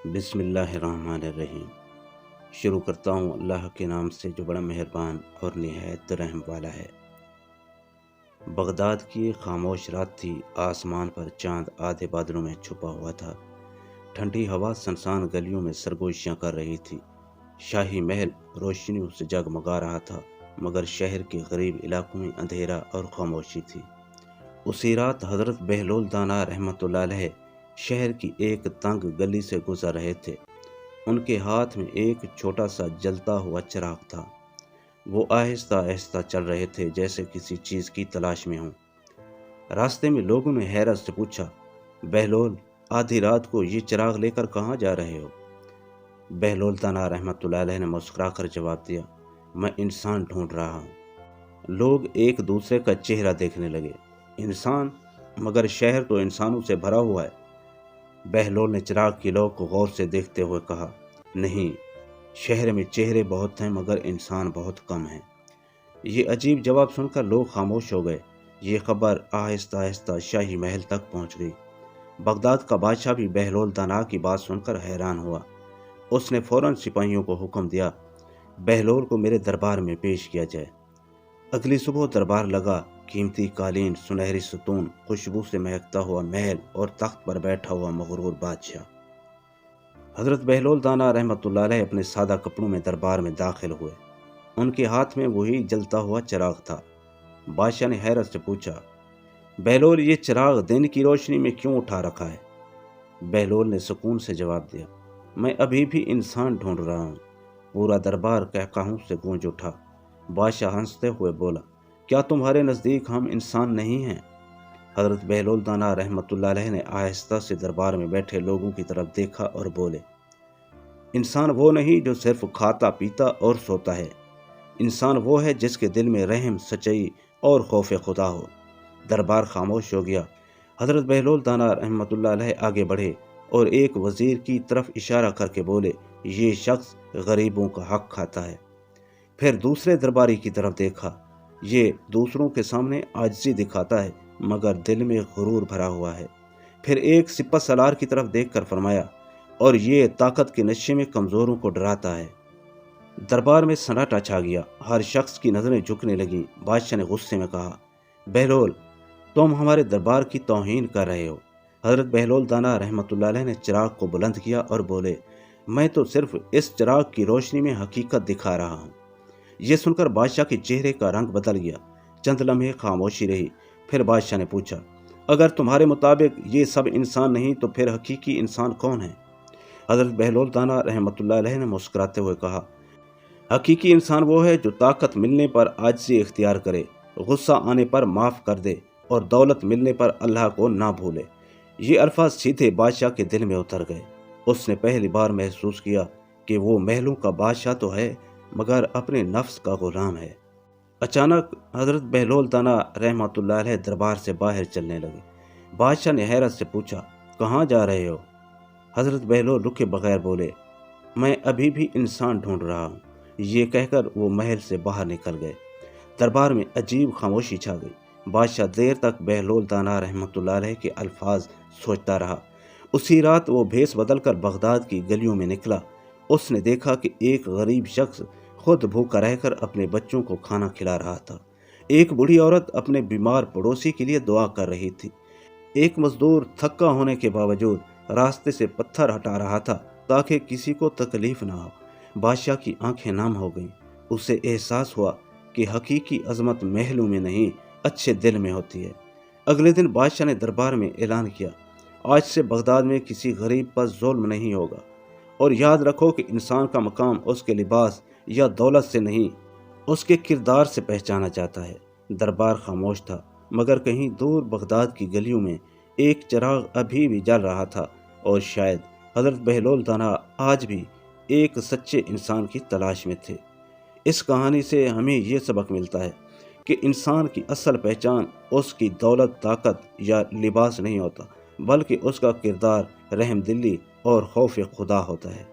بسم اللہ الرحمن الرحیم۔ شروع کرتا ہوں اللہ کے نام سے جو بڑا مہربان اور نہایت رحم والا ہے۔ بغداد کی ایک خاموش رات تھی۔ آسمان پر چاند آدھے بادلوں میں چھپا ہوا تھا۔ ٹھنڈی ہوا سنسان گلیوں میں سرگوشیاں کر رہی تھی۔ شاہی محل روشنیوں سے جگمگا رہا تھا، مگر شہر کے غریب علاقوں میں اندھیرا اور خاموشی تھی۔ اسی رات حضرت بہلول دانا رحمۃ اللہ علیہ شہر کی ایک تنگ گلی سے گزر رہے تھے۔ ان کے ہاتھ میں ایک چھوٹا سا جلتا ہوا چراغ تھا۔ وہ آہستہ آہستہ چل رہے تھے جیسے کسی چیز کی تلاش میں ہوں۔ راستے میں لوگوں نے حیرت سے پوچھا، بہلول، آدھی رات کو یہ چراغ لے کر کہاں جا رہے ہو؟ بہلول دانا رحمۃ اللہ علیہ نے مسکرا کر جواب دیا، میں انسان ڈھونڈ رہا ہوں۔ لوگ ایک دوسرے کا چہرہ دیکھنے لگے۔ انسان؟ مگر شہر تو انسانوں سے بھرا ہوا ہے۔ بہلول نے چراغ کی لو کو غور سے دیکھتے ہوئے کہا، نہیں، شہر میں چہرے بہت ہیں مگر انسان بہت کم ہیں۔ یہ عجیب جواب سن کر لوگ خاموش ہو گئے۔ یہ خبر آہستہ آہستہ شاہی محل تک پہنچ گئی۔ بغداد کا بادشاہ بھی بہلول دانا کی بات سن کر حیران ہوا۔ اس نے فوراً سپاہیوں کو حکم دیا، بہلول کو میرے دربار میں پیش کیا جائے۔ اگلی صبح دربار لگا۔ قیمتی قالین، سنہری ستون، خوشبو سے مہکتا ہوا محل اور تخت پر بیٹھا ہوا مغرور بادشاہ۔ حضرت بہلول دانا رحمۃ اللہ علیہ اپنے سادہ کپڑوں میں دربار میں داخل ہوئے۔ ان کے ہاتھ میں وہی جلتا ہوا چراغ تھا۔ بادشاہ نے حیرت سے پوچھا، بہلول، یہ چراغ دن کی روشنی میں کیوں اٹھا رکھا ہے؟ بہلول نے سکون سے جواب دیا، میں ابھی بھی انسان ڈھونڈ رہا ہوں۔ پورا دربار قہقہوں سے گونج اٹھا۔ بادشاہ ہنستے ہوئے بولا، کیا تمہارے نزدیک ہم انسان نہیں ہیں؟ حضرت بہلول دانا رحمۃ اللہ علیہ نے آہستہ سے دربار میں بیٹھے لوگوں کی طرف دیکھا اور بولے، انسان وہ نہیں جو صرف کھاتا پیتا اور سوتا ہے۔ انسان وہ ہے جس کے دل میں رحم، سچائی اور خوف خدا ہو۔ دربار خاموش ہو گیا۔ حضرت بہلول دانا رحمۃ اللہ علیہ آگے بڑھے اور ایک وزیر کی طرف اشارہ کر کے بولے، یہ شخص غریبوں کا حق کھاتا ہے۔ پھر دوسرے درباری کی طرف دیکھا، یہ دوسروں کے سامنے عاجزی دکھاتا ہے مگر دل میں غرور بھرا ہوا ہے۔ پھر ایک سپہ سالار کی طرف دیکھ کر فرمایا، اور یہ طاقت کے نشے میں کمزوروں کو ڈراتا ہے۔ دربار میں سناٹا چھا گیا۔ ہر شخص کی نظریں جھکنے لگیں۔ بادشاہ نے غصے میں کہا، بہلول، تم ہمارے دربار کی توہین کر رہے ہو۔ حضرت بہلول دانا رحمۃ اللہ علیہ نے چراغ کو بلند کیا اور بولے، میں تو صرف اس چراغ کی روشنی میں حقیقت دکھا رہا ہوں۔ یہ سن کر بادشاہ کے چہرے کا رنگ بدل گیا۔ چند لمحے خاموشی رہی۔ پھر بادشاہ نے پوچھا، اگر تمہارے مطابق یہ سب انسان نہیں تو پھر حقیقی انسان کون ہے؟ حضرت بہلول دانا رحمۃ اللہ علیہ نے مسکراتے ہوئے کہا، حقیقی انسان وہ ہے جو طاقت ملنے پر عاجزی اختیار کرے، غصہ آنے پر معاف کر دے اور دولت ملنے پر اللہ کو نہ بھولے۔ یہ الفاظ سیدھے بادشاہ کے دل میں اتر گئے۔ اس نے پہلی بار محسوس کیا کہ وہ محلوں کا بادشاہ تو ہے مگر اپنے نفس کا غلام ہے۔ اچانک حضرت بہلول دانا رحمۃ اللہ علیہ دربار سے باہر چلنے لگے۔ بادشاہ نے حیرت سے پوچھا، کہاں جا رہے ہو؟ حضرت بہلول رکے بغیر بولے، میں ابھی بھی انسان ڈھونڈ رہا ہوں۔ یہ کہہ کر وہ محل سے باہر نکل گئے۔ دربار میں عجیب خاموشی چھا گئی۔ بادشاہ دیر تک بہلول دانا رحمۃ اللہ علیہ کے الفاظ سوچتا رہا۔ اسی رات وہ بھیس بدل کر بغداد کی گلیوں میں نکلا۔ اس نے دیکھا کہ ایک غریب شخص خود بھوکا رہ کر اپنے بچوں کو کھانا کھلا رہا تھا۔ ایک بوڑھی عورت اپنے بیمار پڑوسی کے لیے دعا کر رہی تھی۔ ایک مزدور تھکا ہونے کے باوجود راستے سے پتھر ہٹا رہا تھا تاکہ کسی کو تکلیف نہ ہو۔ بادشاہ کی آنکھیں نم ہو گئیں۔ اسے احساس ہوا کہ حقیقی عظمت محلوں میں نہیں، اچھے دل میں ہوتی ہے۔ اگلے دن بادشاہ نے دربار میں اعلان کیا، آج سے بغداد میں کسی غریب پر ظلم نہیں ہوگا، اور یاد رکھو کہ انسان کا مقام اس کے لباس یا دولت سے نہیں، اس کے کردار سے پہچانا جاتا ہے۔ دربار خاموش تھا مگر کہیں دور بغداد کی گلیوں میں ایک چراغ ابھی بھی جل رہا تھا، اور شاید حضرت بہلول دانا آج بھی ایک سچے انسان کی تلاش میں تھے۔ اس کہانی سے ہمیں یہ سبق ملتا ہے کہ انسان کی اصل پہچان اس کی دولت، طاقت یا لباس نہیں ہوتا، بلکہ اس کا کردار، رحم دلی اور خوف خدا ہوتا ہے۔